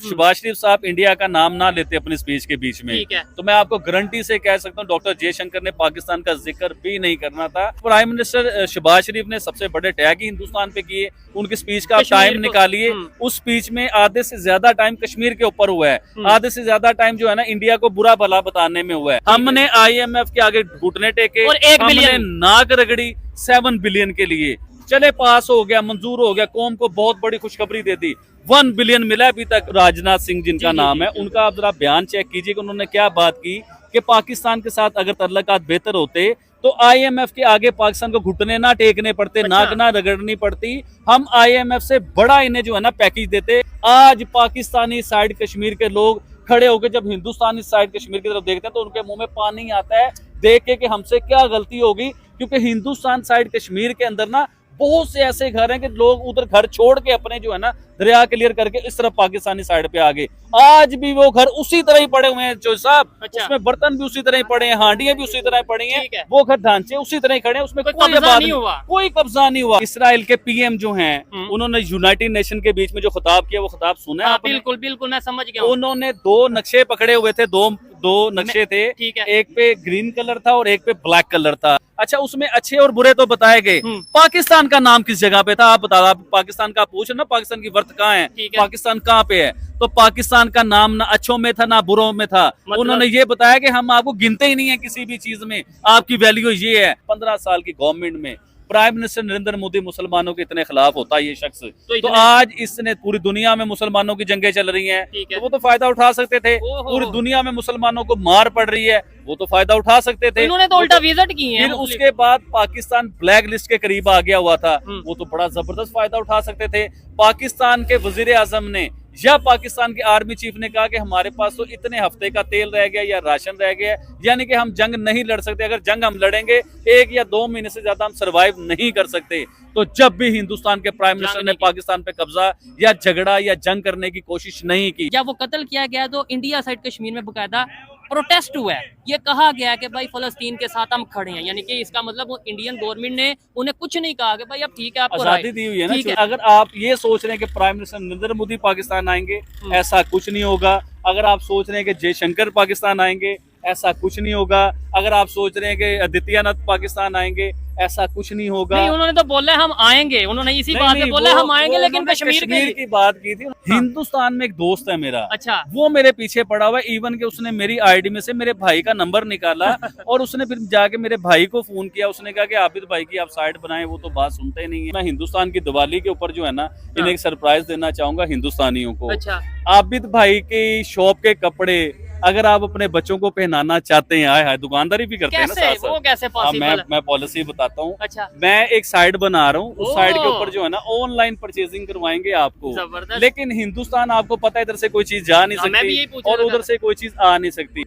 शहबाज शरीफ साहब इंडिया का नाम ना लेते अपनी स्पीच के बीच में, तो मैं आपको गारंटी से कह सकता हूँ डॉक्टर जयशंकर ने पाकिस्तान का जिक्र भी नहीं करना था। प्राइम मिनिस्टर शहबाज शरीफ ने सबसे बड़े टैग ही हिंदुस्तान पे किए, उनकी स्पीच का टाइम निकालिए, उस स्पीच में आधे से ज्यादा टाइम कश्मीर के ऊपर हुआ है, आधे से ज्यादा टाइम जो है ना इंडिया को बुरा भला बताने में हुआ है। हमने IMF के आगे घुटने टेके, हमने नाक रगड़ी 7 बिलियन के लिए, चले पास हो गया, मंजूर हो गया, कौम को बहुत बड़ी खुशखबरी दे दी, 1 बिलियन मिला अभी तक। राजनाथ सिंह जिनका नाम है, उनका आप जरा बयान चेक कीजिए कि उन्होंने क्या बात की कि पाकिस्तान के साथ अगर तल्लुकात बेहतर होते तो IMF के आगे पाकिस्तान को घुटने ना टेकने पड़ते, नाक ना रगड़नी पड़ती, हम IMF से बड़ा इन्हें जो है ना पैकेज देते। आज पाकिस्तानी साइड कश्मीर के लोग खड़े होकर जब हिंदुस्तानी साइड कश्मीर की तरफ देखते हैं तो उनके मुंह में पानी आता है देख के कि हमसे क्या गलती होगी, क्योंकि हिंदुस्तान साइड कश्मीर के अंदर ना बहुत से ऐसे घर हैं कि लोग उधर घर छोड़ के अपने जो है ना दरिया क्लियर करके इस तरफ पाकिस्तानी साइड पे आ गए। आज भी वो घर उसी तरह ही पड़े हुए हैं जो साहब, उसमें बर्तन भी उसी तरह ही पड़े हैं, हांडियां भी उसी तरह ही पड़ी हैं, वो घर ढांचे उसी तरह ही खड़े हैं, उसमें कोई कब्जा नहीं हुआ। इसराइल के PM जो हैं उन्होंने यूनाइटेड नेशन के बीच में जो खिताब किया वो खिताब सुना है? बिल्कुल बिल्कुल, मैं समझ गया। उन्होंने 2 नक्शे पकड़े हुए थे, दो नक्शे थे, एक पे ग्रीन कलर था और एक पे ब्लैक कलर था। अच्छा, उसमें अच्छे और बुरे तो बताए गए, पाकिस्तान का नाम किस जगह पे था आप बता, आप पाकिस्तान का पूछ ना, पाकिस्तान की वर्थ कहाँ है, पाकिस्तान कहाँ पे है, तो पाकिस्तान का नाम ना अच्छों में था ना बुरों में था। उन्होंने ये बताया कि हम आपको गिनते ही नहीं है किसी भी चीज में, आपकी वैल्यू ये है। 15 साल की गवर्नमेंट में प्राइम मिनिस्टर नरेंद्र मोदी मुसलमानों के इतने खिलाफ होता है ये शख्स, तो आज इसने पूरी दुनिया में मुसलमानों की जंगें चल रही हैं, तो वो तो फायदा उठा सकते थे। पूरी दुनिया में मुसलमानों को मार पड़ रही है, वो तो फायदा उठा सकते थे, उन्होंने तो उल्टा विजिट की है। फिर उसके बाद पाकिस्तान ब्लैक लिस्ट के करीब आ गया हुआ था, वो तो बड़ा जबरदस्त फायदा उठा सकते थे। पाकिस्तान के वजीर आजम ने या पाकिस्तान के आर्मी चीफ ने कहा कि हमारे पास तो इतने हफ्ते का तेल रह गया या राशन रह गया, यानी कि हम जंग नहीं लड़ सकते, अगर जंग हम लड़ेंगे 1 या 2 महीने से ज्यादा हम सरवाइव नहीं कर सकते। तो जब भी हिंदुस्तान के प्राइम मिनिस्टर ने पाकिस्तान पे कब्जा या झगड़ा या जंग करने की कोशिश नहीं की, जब वो कत्ल किया गया तो इंडिया साइड कश्मीर में बकायदा प्रोटेस्ट हुआ है, ये कहा गया कि भाई फलस्तीन के साथ हम खड़े हैं, यानी कि इसका मतलब वो इंडियन गवर्नमेंट ने उन्हें कुछ नहीं कहा कि भाई अब ठीक है, आपको आजादी दी हुई है ना। अगर आप ये सोच रहे हैं कि प्राइम मिनिस्टर नरेंद्र मोदी पाकिस्तान आएंगे, ऐसा कुछ नहीं होगा। अगर आप सोच रहे हैं कि जयशंकर पाकिस्तान आएंगे, ऐसा कुछ नहीं होगा। अगर आप सोच रहे हैं कि आदित्यनाथ पाकिस्तान आएंगे, ऐसा कुछ नहीं होगा। नहीं, उन्होंने तो बोला हम आएंगे, उन्होंने इसी बात पे बोला हम आएंगे, लेकिन कश्मीर की बात की थी। हिंदुस्तान में एक दोस्त है मेरा, अच्छा, वो मेरे पीछे पड़ा हुआ है, इवन के उसने मेरी ID में से मेरे भाई का नंबर निकाला और उसने फिर जाके मेरे भाई को फोन किया, उसने कहा कि आबिद भाई की आप साइड बनाए, वो तो बात सुनते नहीं है। मैं हिंदुस्तान की दिवाली के ऊपर जो है ना इन्हें एक सरप्राइज देना चाहूंगा हिंदुस्तानियों को। अच्छा, आबिद भाई की शॉप के कपड़े अगर आप अपने बच्चों को पहनाना चाहते हैं, आए हाय दुकानदारी भी करते हैं ना साथ साथ। वो कैसे पॉसिबल? मैं पॉलिसी बताता हूँ। अच्छा, मैं एक साइड बना रहा हूँ, उस साइड के ऊपर जो है ना ऑनलाइन परचेजिंग करवाएंगे आपको, लेकिन हिंदुस्तान आपको पता है इधर से कोई चीज जा नहीं सकती और उधर से कोई चीज आ नहीं सकती।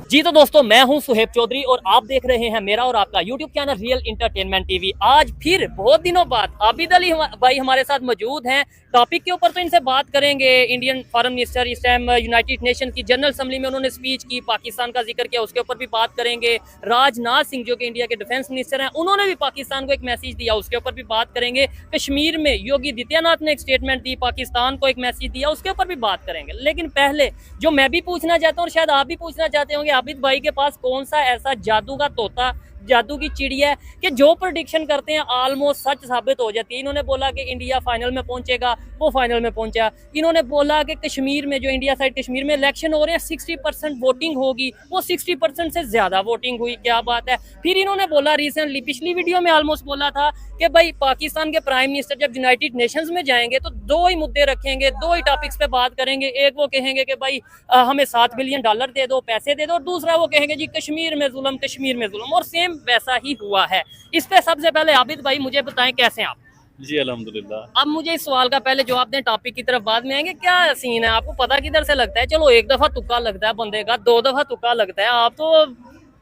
जी तो दोस्तों, मैं हूं सुहेब चौधरी और आप देख रहे हैं मेरा और आपका YouTube channel real entertainment TV. आज फिर बहुत दिनों बाद आबिद अली भाई हमारे साथ मौजूद हैं। टॉपिक के ऊपर तो इनसे बात करेंगे। इंडियन फॉरेन मिनिस्टर इस टाइम यूनाइटेड नेशन की जनरल असेंबली में उन्होंने स्पीच की, पाकिस्तान का जिक्र किया, उसके ऊपर भी बात करेंगे। राजनाथ सिंह जो कि इंडिया के डिफेंस मिनिस्टर हैं, उन्होंने भी पाकिस्तान को एक मैसेज दिया, उसके ऊपर भी बात करेंगे। कश्मीर में योगी आदित्यनाथ ने एक स्टेटमेंट दी, पाकिस्तान को एक मैसेज दिया, उसके ऊपर भी बात करेंगे। लेकिन पहले जो मैं भी पूछना चाहता हूँ और शायद आप भी पूछना चाहते होंगे, आबिद भाई के पास कौन सा ऐसा जादू का तोता, जादू की चिड़िया है कि जो प्रेडिक्शन करते हैं ऑलमोस्ट सच साबित हो जाती है। इन्होंने बोला कि इंडिया फाइनल में पहुंचेगा, वो फाइनल में पहुंचा। इन्होंने बोला कि कश्मीर में जो इंडिया साइड कश्मीर में इलेक्शन हो रहे हैं 60% वोटिंग होगी, वो 60% से ज्यादा वोटिंग हुई, क्या बात है। फिर इन्होंने बोला रिसेंटली पिछली वीडियो में ऑलमोस्ट बोला था कि भाई पाकिस्तान के प्राइम मिनिस्टर जब यूनाइटेड नेशंस में जाएंगे तो 2 ही मुद्दे रखेंगे, 2 ही टॉपिक्स पे बात करेंगे। एक वो कहेंगे कि भाई हमें $7 बिलियन दे दो, पैसे दे दो, और दूसरा वो कहेंगे जी कश्मीर में जुल्म, कश्मीर में जुल्म। और सेम वैसा ही हुआ है। इस पे सबसे पहले आबिद भाई मुझे बताएं कैसे आप? जी अल्हम्दुलिल्लाह। अब मुझे इस सवाल का पहले जवाब दें, टॉपिक की तरफ बाद में आएंगे। क्या सीन है, आपको पता किधर से लगता है? चलो एक दफा तुक्का लगता है बंदे का, 2 दफा तुक्का लगता है, आप तो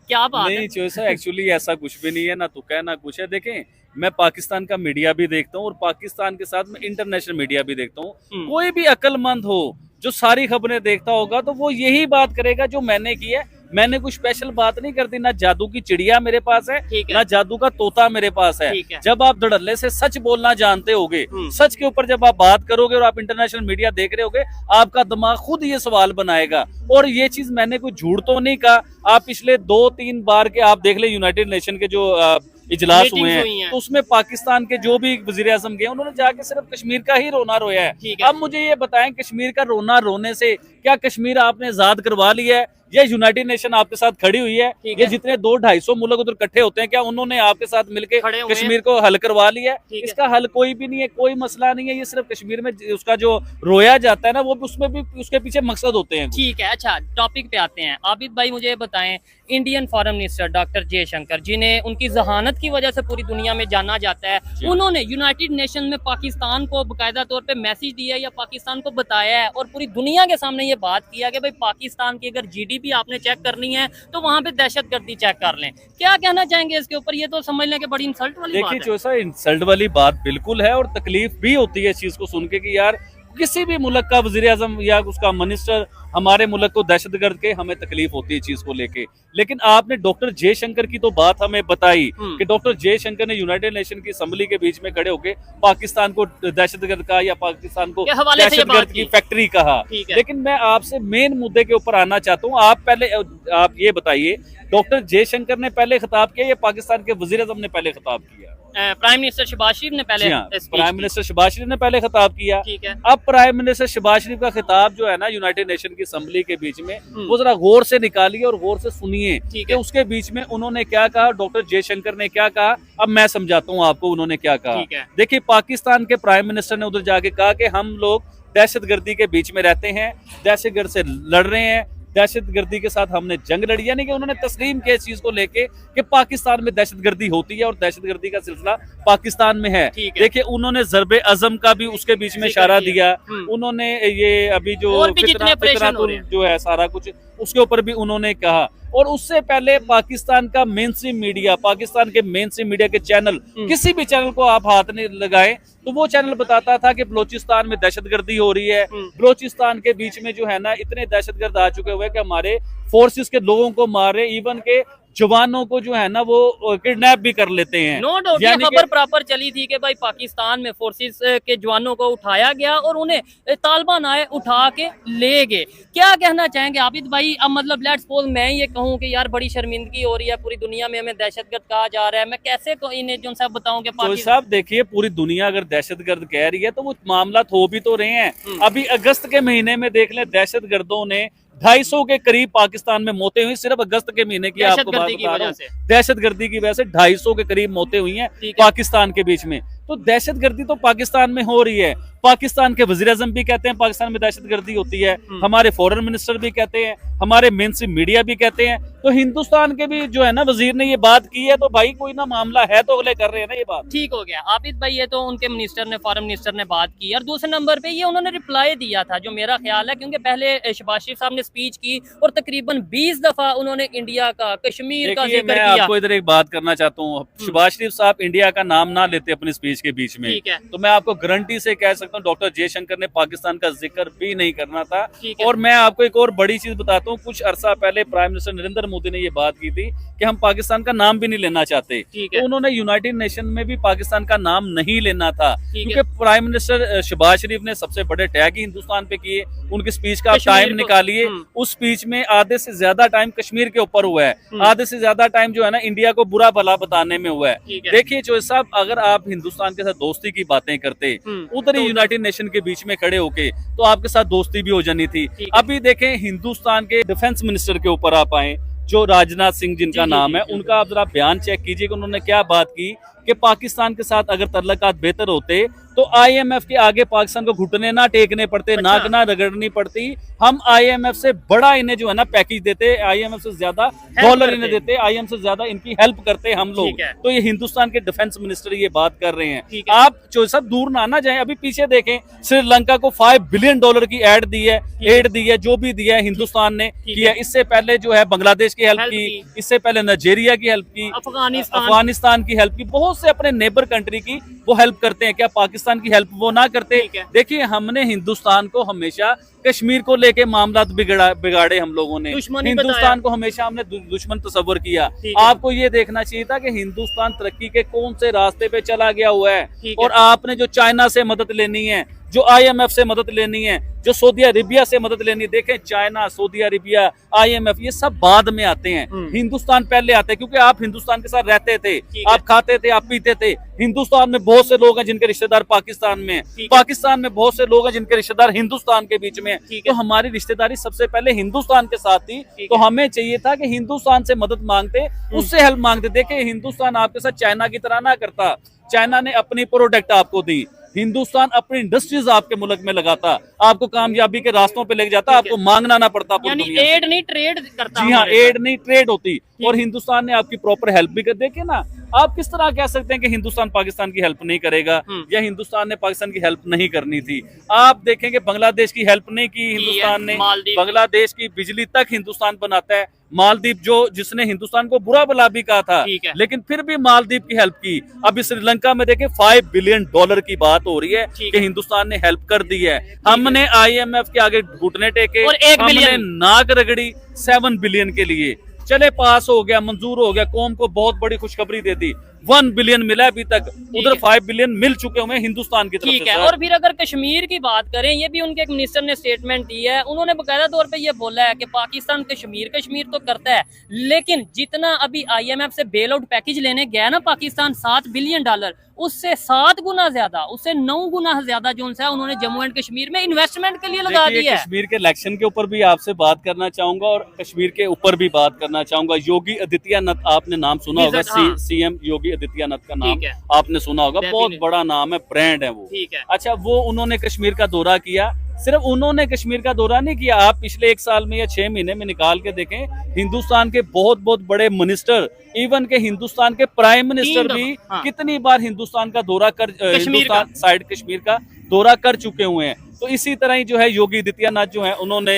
क्या बात नहीं चोइसा एक्चुअली ऐसा कुछ भी नहीं है, ना तुक्का है ना कुछ है। देखें, मैं पाकिस्तान का मीडिया भी देखता हूँ और पाकिस्तान के साथ मैं इंटरनेशनल मीडिया भी देखता हूँ। कोई भी अक्लमंद हो जो सारी खबरें देखता होगा तो वो यही बात करेगा जो मैंने की है, मैंने कुछ स्पेशल बात नहीं कर दी, ना जादू की चिड़िया मेरे पास है, ना जादू का तोता मेरे पास है। जब आप धड़ल्ले से सच बोलना जानते होगे, सच के ऊपर जब आप बात करोगे और आप इंटरनेशनल मीडिया देख रहे होगे, आपका दिमाग खुद ये सवाल बनाएगा। और ये चीज मैंने कोई झूठ तो नहीं कहा, आप पिछले 2-3 बार के आप देख ले यूनाइटेड नेशन के जो इजलास हुए हैं, तो उसमें पाकिस्तान के जो भी वजीर आजम गए उन्होंने जाके सिर्फ कश्मीर का ही रोना रोया है। अब मुझे ये बताएं, कश्मीर का रोना रोने से क्या कश्मीर आपने आजाद करवा लिया है? ये यूनाइटेड नेशन आपके साथ खड़ी हुई है, ये जितने 200-250 मुल्क उधर इकट्ठे होते हैं, क्या उन्होंने आपके साथ मिलकर कश्मीर को हल करवा लिया है? इसका हल कोई भी नहीं है, कोई मसला नहीं है। ये सिर्फ कश्मीर में उसका जो रोया जाता है ना, वो उसमें भी उसके पीछे मकसद होते हैं। ठीक है, अच्छा टॉपिक पे आते हैं। आबिद भाई मुझे बताएं, Indian foreign minister doctor Jaishankar, जिन्हें उनकी जहानत की वजह से पूरी दुनिया में जाना जाता है, उन्होंने यूनाइटेड नेशन में पाकिस्तान को बाकायदा तौर पे मैसेज दिया या पाकिस्तान को बताया है और पूरी दुनिया के सामने ये बात किया कि भाई पाकिस्तान की अगर जीडीपी आपने चेक करनी है तो वहां पे दहशतगर्दी चेक कर लें। क्या कहना चाहेंगे इसके ऊपर? ये तो समझ लें कि बड़ी इंसल्ट वाली बात है। देखिए जो सा इंसल्ट वाली बात बिल्कुल है, और तकलीफ भी होती है इस चीज को सुन के कि यार किसी भी मुल्क का वजीर आजम या उसका मिनिस्टर हमारे मुल्क को दहशतगर्द के, हमें तकलीफ होती है चीज को लेके। लेकिन आपने डॉक्टर जयशंकर की तो बात हमें बताई कि डॉक्टर जयशंकर ने यूनाइटेड नेशन की असेंबली के बीच में खड़े होकर पाकिस्तान को दहशतगर्द कहा या पाकिस्तान को दहशतगर्द की फैक्ट्री कहा। लेकिन मैं आपसे मेन मुद्दे के ऊपर आना चाहता हूँ। आप ये बताइए, डॉक्टर जयशंकर ने पहले खिताब किया या पाकिस्तान के वजीर आजम ने पहले खिताब किया? प्राइम मिनिस्टर शहबाज शरीफ ने पहले प्राइम मिनिस्टर शहबाज शरीफ ने पहले खिताब किया। ठीक है। अब प्राइम मिनिस्टर शहबाज शरीफ का खिताब जो है ना यूनाइटेड नेशन की असेंबली के बीच में, वो जरा गौर से निकालिए और गौर से सुनिए कि उसके बीच में उन्होंने क्या कहा, डॉक्टर जयशंकर ने क्या कहा। अब मैं समझाता हूँ आपको उन्होंने क्या कहा। देखिए, पाकिस्तान के प्राइम मिनिस्टर ने उधर जाके कहा कि हम लोग दहशतगर्दी के बीच में रहते हैं, दहशतगर्द से लड़ रहे हैं, दहशतगर्दी के साथ हमने जंग लड़ी। यानी कि उन्होंने तस्लीम किया इस चीज को लेके कि पाकिस्तान में दहशतगर्दी होती है और दहशतगर्दी का सिलसिला पाकिस्तान में है। देखिए, उन्होंने जरबे अजम का भी उसके बीच में इशारा दिया। उन्होंने ये अभी जो जो है सारा कुछ उसके ऊपर भी उन्होंने कहा। और उससे पहले पाकिस्तान का मेनस्ट्रीम मीडिया, पाकिस्तान के मेनस्ट्रीम मीडिया के चैनल, किसी भी चैनल को आप हाथ नहीं लगाए तो वो चैनल बताता था कि बलोचिस्तान में दहशतगर्दी हो रही है। बलोचिस्तान के बीच में जो है ना इतने दहशतगर्द आ चुके हुए कि हमारे फोर्सेस के लोगों को मार रहे, इवन के जवानों को जो है ना वो किडनैप भी कर लेते हैं। नो डाउट ये खबर प्रॉपर चली थी कि भाई पाकिस्तान में फोर्सेस के जवानों को उठाया गया और उन्हें तालिबान आए उठा के ले गए। क्या कहना चाहेंगे आबिद भाई? अब मतलब लेट्स सपोज मैं ये कहूँ कि यार बड़ी शर्मिंदगी हो रही है, पूरी दुनिया में हमें दहशतगर्द कहा जा रहा है, मैं कैसे इन्हें जो साहब बताऊं कि साहब देखिए, पूरी दुनिया अगर दहशतगर्द कह रही है तो वो मामला हो भी तो रहे हैं। अभी अगस्त के महीने में देख लें, दहशतगर्दों ने 250 के करीब पाकिस्तान में मौतें हुई। सिर्फ अगस्त के महीने की आपको बात बता रहा हूं, दहशतगर्दी की वजह से 250 के करीब मौतें हुई हैं पाकिस्तान के बीच में। तो दहशतगर्दी तो पाकिस्तान में हो रही है। पाकिस्तान के वजीर आजम भी कहते हैं पाकिस्तान में दहशतगर्दी होती है, हमारे फॉरेन मिनिस्टर भी कहते हैं, हमारे मेनस्ट्रीम मीडिया भी कहते हैं। तो हिंदुस्तान के भी जो है ना वजीर ने ये बात की है, तो भाई कोई ना मामला है तो अगले कर रहे हैं ना ये बात। ठीक हो गया आबिद भाई, ये तो उनके मिनिस्टर ने, फॉरेन मिनिस्टर ने बात की। और दूसरे नंबर पे ये उन्होंने रिप्लाई दिया था, जो मेरा ख्याल है, क्योंकि पहले शहबाज शरीफ साहब ने स्पीच की और तकरीबन 20 दफा उन्होंने इंडिया का, कश्मीर का जिक्र किया। आपको इधर एक बात करना चाहता हूँ, शहबाज शरीफ साहब इंडिया का नाम ना लेते अपनी स्पीच के बीच में, तो मैं आपको गारंटी से कह सकता हूँ डॉक्टर जयशंकर ने पाकिस्तान का जिक्र भी नहीं करना था। और मैं आपको एक और बड़ी चीज बताता हूँ, कुछ अरसा पहले प्राइम मिनिस्टर नरेंद्र मोदी ने ये बात की थी कि हम पाकिस्तान का नाम भी नहीं लेना चाहते, तो उन्होंने यूनाइटेड नेशन में भी पाकिस्तान का नाम नहीं लेना था, क्योंकि प्राइम मिनिस्टर शहबाज शरीफ ने सबसे बड़े टैग ही हिंदुस्तान पे किए। उनकी स्पीच का टाइम निकालिए, उस स्पीच में आधे से ज्यादा टाइम कश्मीर के ऊपर हुआ है, आधे से ज्यादा टाइम जो है ना इंडिया को बुरा भला बताने में हुआ है। देखिए चौधरी साहब, अगर आप हिंदुस्तान के साथ दोस्ती की बातें करते, उधर ही यूनाइटेड नेशन के बीच में खड़े होके, तो आपके साथ दोस्ती भी हो जानी थी। अभी देखें, हिंदुस्तान के डिफेंस मिनिस्टर के ऊपर आप आए, जो राजनाथ सिंह जिनका नाम है, उनका आप जरा बयान चेक कीजिए कि उन्होंने क्या बात की कि पाकिस्तान के साथ अगर तल्लुकात बेहतर होते तो IMF के आगे पाकिस्तान को घुटने ना टेकने पड़ते, नाक ना रगड़नी पड़ती, हम IMF से बड़ा इन्हें जो है ना पैकेज देते, IMF से ज्यादा डॉलर इन्हें देते, IMF से ज्यादा इनकी हेल्प करते हम लोग। तो ये हिंदुस्तान के डिफेंस मिनिस्टर ये बात कर रहे हैं। आप जो सब दूर ना आना जाए, अभी पीछे देखें, श्रीलंका को $5 बिलियन की एड दी है, जो भी दिया है हिंदुस्तान ने किया। इससे पहले जो है बांग्लादेश की हेल्प की, इससे पहले नाइजीरिया की हेल्प की, अफगानिस्तान की हेल्प की, बहुत से अपने नेबर कंट्री की वो हेल्प करते हैं, क्या पाकिस्तान की हेल्प वो ना करते? देखिए हमने हिंदुस्तान को हमेशा कश्मीर को लेके मामला बिगाड़े हम लोगों ने, हिंदुस्तान को हमेशा हमने दुश्मन तस्वर किया। आपको ये देखना चाहिए था कि हिंदुस्तान तरक्की के कौन से रास्ते पे चला गया हुआ है, और आपने जो चाइना से मदद लेनी है, जो IMF से मदद लेनी है, जो सऊदी अरेबिया से मदद लेनी है, देखें चाइना, सऊदी अरेबिया, IMF ये सब बाद में आते हैं, हिंदुस्तान पहले आते हैं, क्योंकि आप हिंदुस्तान के साथ रहते थे, आप खाते थे, आप पीते थे। हिंदुस्तान में बहुत से लोग हैं जिनके रिश्तेदार पाकिस्तान में, पाकिस्तान में बहुत से लोग हैं जिनके रिश्तेदार हिंदुस्तान के बीच में, तो हमारी रिश्तेदारी सबसे पहले हिंदुस्तान के साथ थी। तो हमें चाहिए था कि हिंदुस्तान से मदद मांगते, उससे हेल्प मांगते। देखे हिंदुस्तान आपके साथ चाइना की तरह ना करता, चाइना ने अपनी प्रोडक्ट आपको दी, हिंदुस्तान अपनी इंडस्ट्रीज आपके मुल्क में लगाता, आपको कामयाबी के रास्तों पे लेके जाता, आपको मांगना ना पड़ता। यानी एड नहीं ट्रेड करता। जी हाँ, एड नहीं ट्रेड होती, और हिंदुस्तान ने आपकी प्रॉपर हेल्प भी कर। देखिए ना, आप किस तरह कह सकते हैं कि हिंदुस्तान पाकिस्तान की हेल्प नहीं करेगा, या हिंदुस्तान ने पाकिस्तान की हेल्प नहीं करनी थी? आप देखेंगे बांग्लादेश की हेल्प नहीं की हिंदुस्तान ने, बांग्लादेश की बिजली तक हिंदुस्तान बनाता है। मालदीव जो जिसने हिंदुस्तान को बुरा भला भी कहा था, लेकिन फिर भी मालदीव की हेल्प की। अभी श्रीलंका में देखें $5 बिलियन की बात हो रही है कि हिंदुस्तान ने हेल्प कर दी है। हमने IMF के आगे घुटने टेके, हमने नाक रगड़ी 7 बिलियन के लिए। चले पास हो गया, मंजूर हो गया, कौम को बहुत बड़ी खुशखबरी दे दी, 1 बिलियन मिला अभी तक, उधर 5 बिलियन मिल चुके हुए हिंदुस्तान की तरफ से। और फिर अगर कश्मीर की बात करें, ये भी उनके एक मिनिस्टर ने स्टेटमेंट दी है, उन्होंने बकायदा तौर पे ये बोला है कि पाकिस्तान कश्मीर तो करता है, लेकिन जितना अभी IMF से बेल आउट पैकेज लेने गया ना पाकिस्तान $7 बिलियन, उससे 7 गुना ज्यादा, उससे 9 गुना ज्यादा जो है उन्होंने जम्मू एंड कश्मीर में इन्वेस्टमेंट के लिए लगा दिया है। कश्मीर के इलेक्शन के ऊपर भी आपसे बात करना चाहूंगा, और कश्मीर के ऊपर भी बात करना चाहूंगा। योगी आदित्यनाथ, आपने नाम सुना होगा, CM योगी आदित्यनाथ का नाम आपने सुना होगा, बहुत बड़ा नाम है, ब्रांड है वो। अच्छा, वो उन्होंने कश्मीर का दौरा किया। सिर्फ उन्होंने कश्मीर का दौरा नहीं किया, आप पिछले 1 साल में या 6 महीने में निकाल के देखें, हिंदुस्तान के बहुत बड़े मिनिस्टर, इवन के हिंदुस्तान के प्राइम मिनिस्टर भी कितनी बार हिंदुस्तान का दौरा कर, हिंदुस्तान साइड कश्मीर का दौरा कर चुके हुए हैं। तो इसी तरह ही जो है योगी आदित्यनाथ जो है, उन्होंने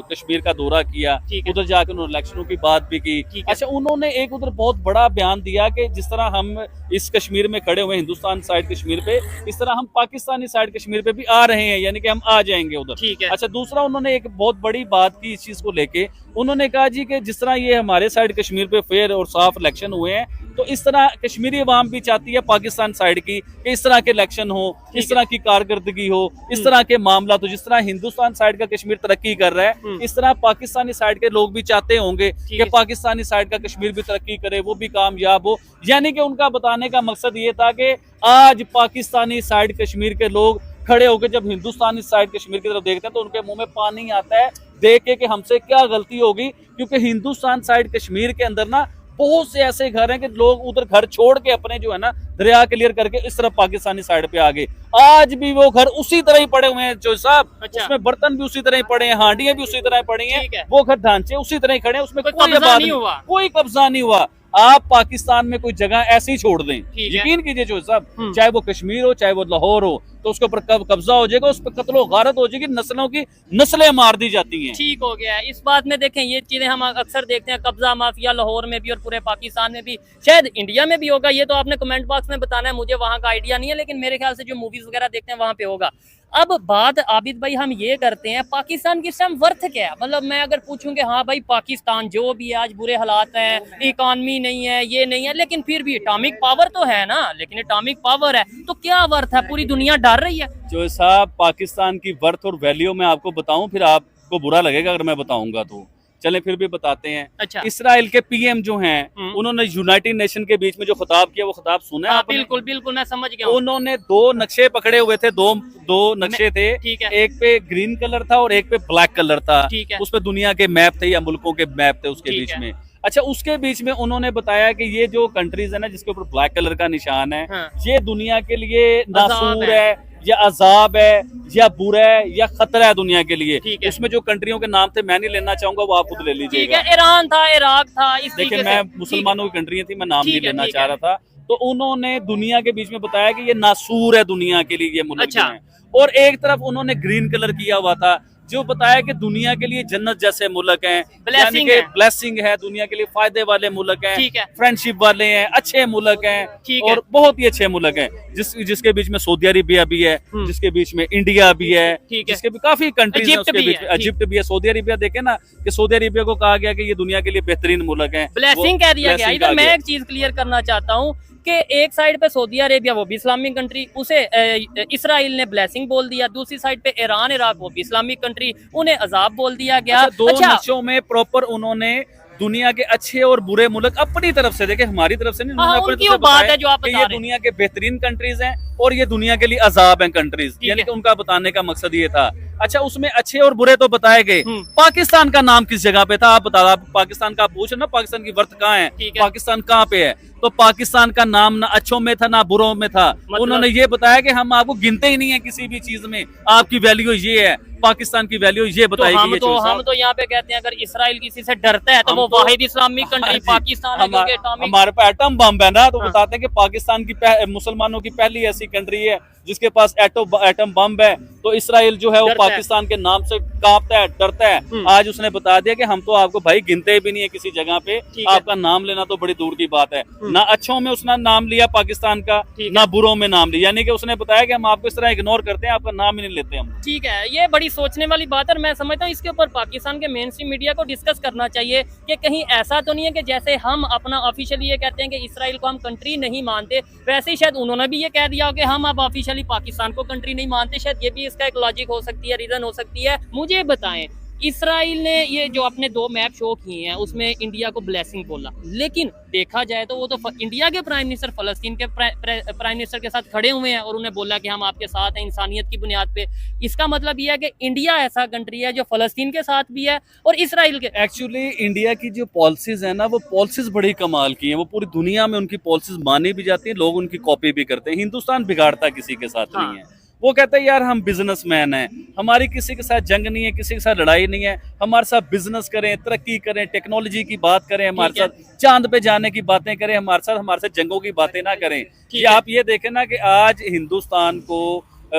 कश्मीर का दौरा किया, उधर जाकर उन्होंने इलेक्शनों की बात भी की। अच्छा, उन्होंने एक उधर बहुत बड़ा बयान दिया कि जिस तरह हम इस कश्मीर में खड़े हुए हिंदुस्तान साइड कश्मीर पे, इस तरह हम पाकिस्तानी साइड कश्मीर पे भी आ रहे हैं, यानी कि हम आ जाएंगे उधर। अच्छा, दूसरा उन्होंने एक बहुत बड़ी बात की इस चीज को लेके, उन्होंने कहा जी कि जिस तरह ये हमारे साइड कश्मीर पे फेयर और साफ इलेक्शन हुए हैं, तो इस तरह कश्मीरी अवाम भी चाहती है पाकिस्तान साइड की कि इस तरह के इलेक्शन हो, इस तरह की कारकर्दगी हो, इस तरह के मामला। तो जिस तरह हिंदुस्तान साइड का कश्मीर तरक्की कर रहा है, इस तरह पाकिस्तानी साइड के लोग भी चाहते होंगे कि पाकिस्तानी साइड का कश्मीर भी तरक्की करे, वो भी कामयाब हो। यानी कि उनका बताने का मकसद ये था कि आज पाकिस्तानी साइड कश्मीर के लोग खड़े होकर जब हिंदुस्तानी साइड कश्मीर की तरफ देखते हैं, तो उनके मुंह में पानी आता है देख के कि हमसे क्या गलती होगी, क्योंकि हिंदुस्तान साइड कश्मीर के अंदर ना बहुत से ऐसे घर हैं कि लोग उधर घर छोड़ के अपने जो है ना दरिया क्लियर करके इस तरफ पाकिस्तानी साइड पे आ गए। आज भी वो घर उसी तरह ही पड़े हुए हैं जो साहब, उसमें बर्तन भी उसी तरह ही पड़े हैं, हांडियां भी उसी तरह ही पड़ी हैं, वो घर ढांचे उसी तरह ही खड़े हैं, उसमें कोई कब्जा नहीं हुआ। आप पाकिस्तान में कोई जगह ऐसे ही छोड़ दें, यकीन कीजिए जो साहब, चाहे वो कश्मीर हो, चाहे वो लाहौर हो, तो उसके ऊपर कब्जा हो जाएगा, उस पर कत्लो गारत हो जाएगी, नस्लों की नस्लें मार दी जाती हैं। ठीक हो गया। इस बात में देखें, ये चीजें हम अक्सर देखते हैं, कब्जा माफिया लाहौर में भी और पूरे पाकिस्तान में भी, शायद इंडिया में भी होगा, ये तो आपने कमेंट बॉक्स में बताना है, मुझे वहाँ का आइडिया नहीं है, लेकिन मेरे ख्याल से जो मूवीज वगैरह देखते हैं वहाँ पे होगा। अब बात आबिद भाई हम ये करते हैं, पाकिस्तान की इस टाइम वर्थ क्या है? मतलब मैं अगर पूछूं कि हाँ भाई पाकिस्तान जो भी आज बुरे हालात हैं, इकॉनमी नहीं है, ये नहीं है, लेकिन फिर भी एटॉमिक पावर तो है ना, लेकिन एटॉमिक पावर है तो क्या वर्थ है? पूरी दुनिया डर रही है। जो साहब पाकिस्तान की वर्थ और वैल्यू मैं आपको बताऊं, फिर आपको बुरा लगेगा अगर मैं बताऊंगा, तो चलें फिर भी बताते हैं। अच्छा, इसराइल के PM जो हैं, उन्होंने यूनाइटेड नेशन के बीच में जो खिताब किया, वो खिताब सुना है आपने? बिल्कुल बिल्कुल, मैं समझ गया। उन्होंने 2 नक्शे पकड़े हुए थे, दो नक्शे थे, एक पे ग्रीन कलर था और एक पे ब्लैक कलर था, उसपे दुनिया के मैप थे या मुल्कों के मैप थे उसके बीच में। अच्छा, उसके बीच में उन्होंने बताया कि ये जो कंट्रीज है ना जिसके ऊपर ब्लैक कलर का निशान है, ये दुनिया के लिए नासूर है या अजाब है या बुरा है या खतरा है दुनिया के लिए। उसमें जो कंट्रियों के नाम थे मैं नहीं लेना चाहूंगा, वो आप खुद ले लीजिएगा। ईरान था, इराक था, देखिए मैं मुसलमानों की कंट्रियां थी, मैं नाम नहीं लेना चाह रहा था। तो उन्होंने दुनिया के बीच में बताया कि ये नासूर है दुनिया के लिए ये मुल्क। और एक तरफ उन्होंने ग्रीन कलर किया हुआ था जो बताया कि दुनिया के लिए जन्नत जैसे मुल्क हैं, Blessing है। ब्लेसिंग है, दुनिया के लिए फायदे वाले मुल्क हैं, ठीक है। फ्रेंडशिप वाले हैं, अच्छे मुल्क हैं, ठीक है। और बहुत ही अच्छे मुल्क हैं, जिसके बीच में सऊदी अरेबिया भी है, जिसके बीच में इंडिया भी है, ठीक है। जिसके भी काफी कंट्रीज हैं, इजिप्ट उसके भी बीच है, में इजिप्ट भी है, सऊदी अरेबिया देखे ना कि सऊदी अरेबिया को कहा गया कि ये दुनिया के लिए बेहतरीन मुल्क है, ब्लेसिंग कह दिया गया। blessing इधर कहा मैं गया। एक चीज क्लियर करना चाहता हूँ कि एक साइड पे सऊदी अरेबिया वो भी इस्लामिक कंट्री, उसे इसराइल ने ब्लेसिंग बोल दिया, दूसरी साइड पे ईरान इराक वो भी इस्लामिक कंट्री, उन्हें अजाब बोल दिया गया। अच्छा, दो अच्छा, नशों में प्रॉपर उन्होंने दुनिया के अच्छे और बुरे मुल्क अपनी तरफ से देखे, हमारी तरफ से नहीं, हाँ, उन्होंने अपनी उनकी तरफ से वो बात बताया है जो आप कि बता ये रहे हैं। दुनिया के बेहतरीन कंट्रीज हैं और ये दुनिया के लिए अजाब हैं कंट्रीज, ठीक यानी है। कि उनका बताने का मकसद ये था। अच्छा, उसमें अच्छे और बुरे तो बताए गए, हम्म। पाकिस्तान का नाम किस जगह पे था आप बता, आप पाकिस्तान का पूछ ना, पाकिस्तान की वर्थ कहाँ है, ठीक है। पाकिस्तान कहाँ पे है, तो पाकिस्तान का नाम ना अच्छों में था ना बुरों में था। उन्होंने ये बताया कि हम आपको गिनते ही नहीं है किसी भी चीज में, आपकी वैल्यू ये है, पाकिस्तान की वैल्यू ये तो बताई गई है। हम तो यहाँ पे कहते हैं अगर इसराइल किसी से डरता है तो हम वो तो- वाहिद इस्लामिक कंट्री पाकिस्तान है, क्योंकि एटॉमिक हमारे पास एटम बम है ना, तो हाँ। बताते हैं कि पाकिस्तान की मुसलमानों की पहली ऐसी कंट्री है जिसके पास एटम बम है, तो इसराइल जो है वो डरता है। पाकिस्तान के नाम से कांपता है, डरता है। आज उसने बता दिया कि हम तो आपको भाई गिनते भी नहीं है किसी जगह पे, ठीक है। आपका नाम लेना तो बड़ी दूर की बात है। ना अच्छों में उसने नाम लिया पाकिस्तान का, ठीक ना बुरों में नाम लिया, यानी कि उसने बताया कि हम आपको इस तरह इग्नोर करते हैं, आपका नाम ही नहीं लेते हम। ठीक है। ये बड़ी सोचने वाली बात है और मैं समझता हूँ इसके ऊपर पाकिस्तान के मेन स्ट्रीम मीडिया को डिस्कस करना चाहिए कि कहीं ऐसा तो नहीं है कि जैसे हम अपना ऑफिशियली ये कहते हैं कि इसराइल को हम कंट्री नहीं मानते, वैसे ही शायद उन्होंने भी ये कह दिया हो कि हम अब ऑफिशियली पाकिस्तान को कंट्री नहीं मानते। शायद ये भी इसका एक लॉजिक हो सकती है, रीजन हो सकती है। मुझे बताएं, इसराइल ने ये जो अपने 2 मैप शो किए हैं उसमें इंडिया को ब्लेसिंग बोला, लेकिन देखा जाए तो वो तो इंडिया के प्राइम मिनिस्टर फलस्तीन के प्राइम मिनिस्टर के साथ खड़े हुए हैं और उन्हें बोला कि हम आपके साथ हैं इंसानियत की बुनियाद पे। इसका मतलब यह है कि इंडिया ऐसा कंट्री है जो फलस्तीन के साथ भी है और इसराइल के। एक्चुअली इंडिया की जो पॉलिसीज है ना, वो पॉलिसीज बड़ी कमाल की हैं, वो पूरी दुनिया में उनकी पॉलिसीज मानी भी जाती है, लोग उनकी कॉपी भी करते हैं। हिंदुस्तान बिगाड़ता किसी के साथ नहीं है, वो कहता है यार हम बिजनेसमैन हैं, हमारी किसी के साथ जंग नहीं है, किसी के साथ लड़ाई नहीं है, हमारे साथ बिजनेस करें, तरक्की करें, टेक्नोलॉजी की बात करें, हमारे साथ चांद पे जाने की बातें करें, हमारे साथ जंगों की बातें ना करें। ये आप ये देखें ना कि आज हिंदुस्तान को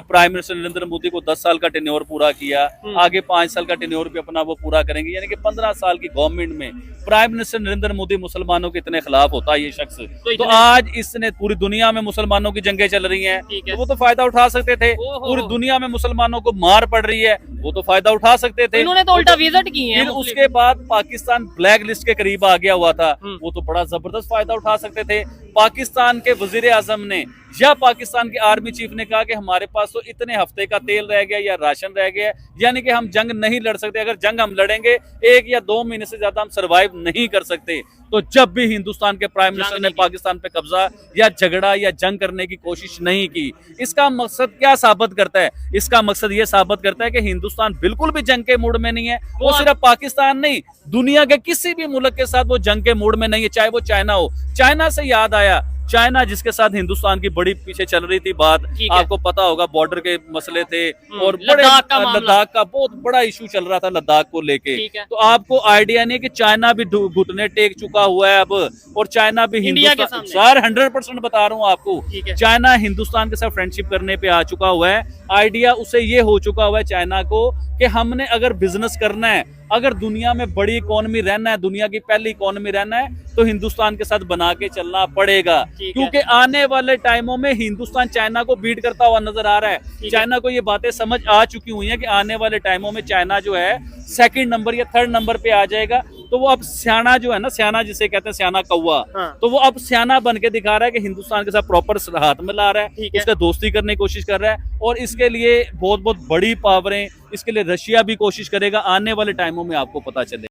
प्राइम मिनिस्टर नरेंद्र मोदी को 10 साल का टेन्योर पूरा किया, आगे 5 साल का टेन्योर भी अपना वो पूरा करेंगे, यानी कि 15 साल की गवर्नमेंट में प्राइम मिनिस्टर नरेंद्र मोदी मुसलमानों के इतने खिलाफ होता है ये शख्स, तो आज इसने पूरी दुनिया में मुसलमानों की जंगें चल रही हैं, तो वो तो फायदा उठा सकते थे। पूरी दुनिया में मुसलमानों को मार पड़ रही है, वो तो फायदा उठा सकते थे। इन्होंने तो उल्टा विजिट किए हैं। फिर उसके बाद पाकिस्तान ब्लैक लिस्ट के करीब आ गया हुआ था, वो तो बड़ा जबरदस्त फायदा उठा सकते थे। पाकिस्तान के वजीर आजम ने या पाकिस्तान के आर्मी चीफ ने कहा कि हमारे पास तो इतने हफ्ते का तेल रह गया या राशन रह गया, यानी कि हम जंग नहीं लड़ सकते, अगर जंग हम लड़ेंगे 1 या 2 महीने से ज्यादा हम सरवाइव नहीं कर सकते। तो जब भी हिंदुस्तान के प्राइम मिनिस्टर ने पाकिस्तान पे कब्जा या झगड़ा या जंग करने की कोशिश नहीं की, इसका मकसद क्या साबित करता है? इसका मकसद ये साबित करता है कि हिंदुस्तान बिल्कुल भी जंग के मूड में नहीं है। वो सिर्फ पाकिस्तान नहीं, दुनिया के किसी भी मुल्क के साथ वो जंग के मूड में नहीं है, चाहे वो चाइना हो। चाइना से याद आया, चाइना जिसके साथ हिंदुस्तान की बड़ी पीछे चल रही थी बात, आपको पता होगा बॉर्डर के मसले थे और लद्दाख का बहुत बड़ा इशू चल रहा था लद्दाख को लेके। तो आपको आइडिया नहीं कि चाइना भी घुटने टेक चुका हुआ है अब, और चाइना भी हिंदुस्तान, सर 100% बता रहा हूँ आपको, चाइना हिंदुस्तान के साथ फ्रेंडशिप करने पे आ चुका हुआ है। आइडिया उसे ये हो चुका हुआ है चाइना को कि हमने अगर बिजनेस करना है, अगर दुनिया में बड़ी इकोनॉमी रहना है, दुनिया की पहली इकोनॉमी रहना है, तो हिंदुस्तान के साथ बना के चलना पड़ेगा, क्योंकि आने वाले टाइमों में हिंदुस्तान चाइना को बीट करता हुआ नजर आ रहा है। चाइना को ये बातें समझ आ चुकी हुई हैं कि आने वाले टाइमों में चाइना जो है 2nd नंबर या 3rd नंबर पे आ जाएगा। तो वो अब सियाना जो है ना, सियाना जिसे कहते हैं सियाना कौवा, तो वो अब सियाना बन के दिखा रहा है कि हिंदुस्तान के साथ प्रॉपर हाथ में ला रहा है, उसका दोस्ती करने की कोशिश कर रहा है, और इसके लिए बहुत बहुत बड़ी पावरें, इसके लिए रशिया भी कोशिश करेगा। आने वाले टाइमों में आपको पता चले।